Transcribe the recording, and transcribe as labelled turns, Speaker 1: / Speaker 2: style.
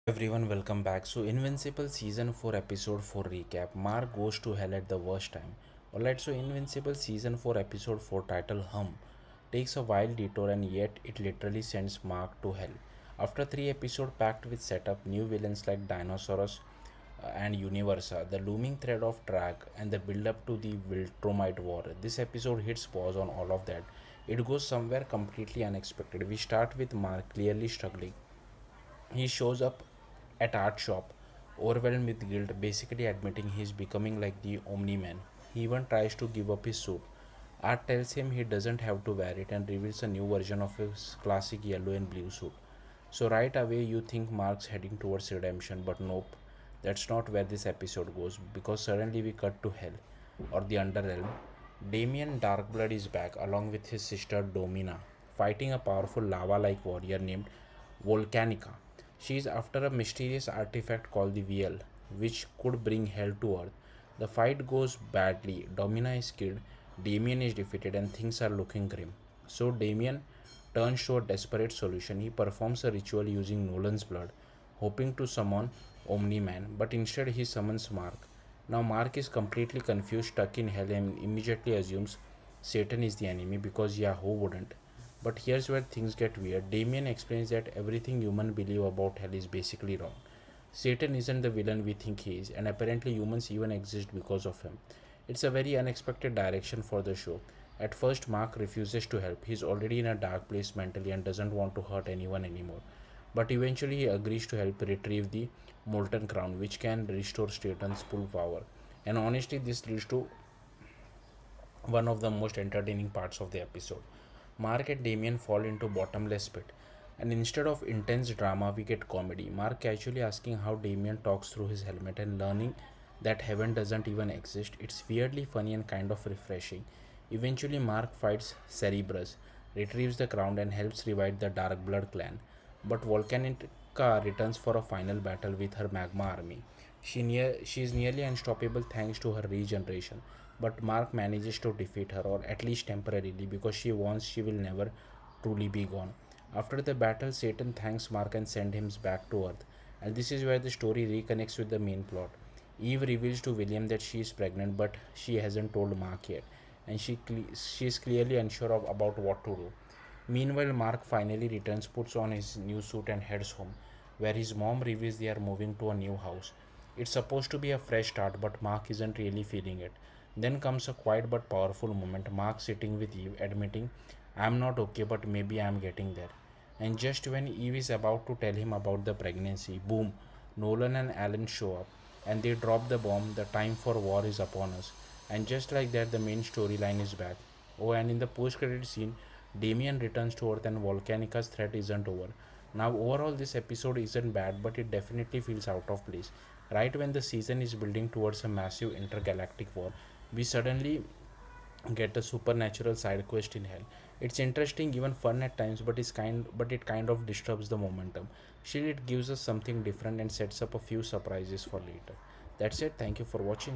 Speaker 1: Everyone, welcome back. So, Invincible season 4 episode 4 recap. Mark goes to hell at the worst time. Alright, so Invincible season 4 episode 4 title Hum takes a wild detour and yet it literally sends Mark to hell. After 3 episodes packed with setup, new villains like Dinosaurus and Universa, the looming thread of drag, and the build up to the Viltrumite war, this episode hits pause on all of that. It goes somewhere completely unexpected. We start with Mark clearly struggling. He shows up at art shop, overwhelmed with guilt, basically admitting he's becoming like the Omni-Man. He even tries to give up his suit. Art tells him he doesn't have to wear it and reveals a new version of his classic yellow and blue suit. So right away you think Mark's heading towards redemption, but nope, that's not where this episode goes because suddenly we cut to hell or the Underrealm. Damian Darkblood is back along with his sister Domina, fighting a powerful lava like warrior named Volcanica. She is after a mysterious artifact called the VL, which could bring hell to Earth. The fight goes badly, Domina is killed, Damien is defeated, and things are looking grim. So Damien turns to a desperate solution. He performs a ritual using Nolan's blood, hoping to summon Omni Man, but instead he summons Mark. Now Mark is completely confused, stuck in hell, and immediately assumes Satan is the enemy because yeah, who wouldn't? But here's where things get weird. Damien explains that everything humans believe about hell is basically wrong. Satan isn't the villain we think he is, and apparently humans even exist because of him. It's a very unexpected direction for the show. At first, Mark refuses to help. He's already in a dark place mentally and doesn't want to hurt anyone anymore. But eventually, he agrees to help retrieve the Molten Crown, which can restore Satan's full power. And honestly, this leads to one of the most entertaining parts of the episode. Mark and Damien fall into bottomless pit, and instead of intense drama, we get comedy. Mark casually asking how Damien talks through his helmet and learning that heaven doesn't even exist. It's weirdly funny and kind of refreshing. Eventually, Mark fights Cerberus, retrieves the crown, and helps revive the Dark Blood clan. But Volcanica returns for a final battle with her magma army. She is nearly unstoppable thanks to her regeneration, but Mark manages to defeat her, or at least temporarily, because she warns she will never truly be gone. After the battle, Satan thanks Mark and sends him back to Earth, and this is where the story reconnects with the main plot. Eve reveals to William that she is pregnant, but she hasn't told Mark yet, and she is clearly unsure about what to do. Meanwhile, Mark finally returns, puts on his new suit, and heads home, where his mom reveals they are moving to a new house. It's supposed to be a fresh start, but Mark isn't really feeling it. Then comes a quiet but powerful moment. Mark sitting with Eve, admitting, I'm not okay, but maybe I'm getting there. And just when Eve is about to tell him about the pregnancy, boom, Nolan and Alan show up and they drop the bomb. The time for war is upon us. And just like that, the main storyline is back. Oh, and in the post credit scene, Damien returns to Earth and Volcanica's threat isn't over. Now, overall, this episode isn't bad, but it definitely feels out of place. Right when the season is building towards a massive intergalactic war, we suddenly get a supernatural side quest in hell. It's interesting, even fun at times, but it kind of disturbs the momentum. Still, it gives us something different and sets up a few surprises for later. That's it. Thank you for watching.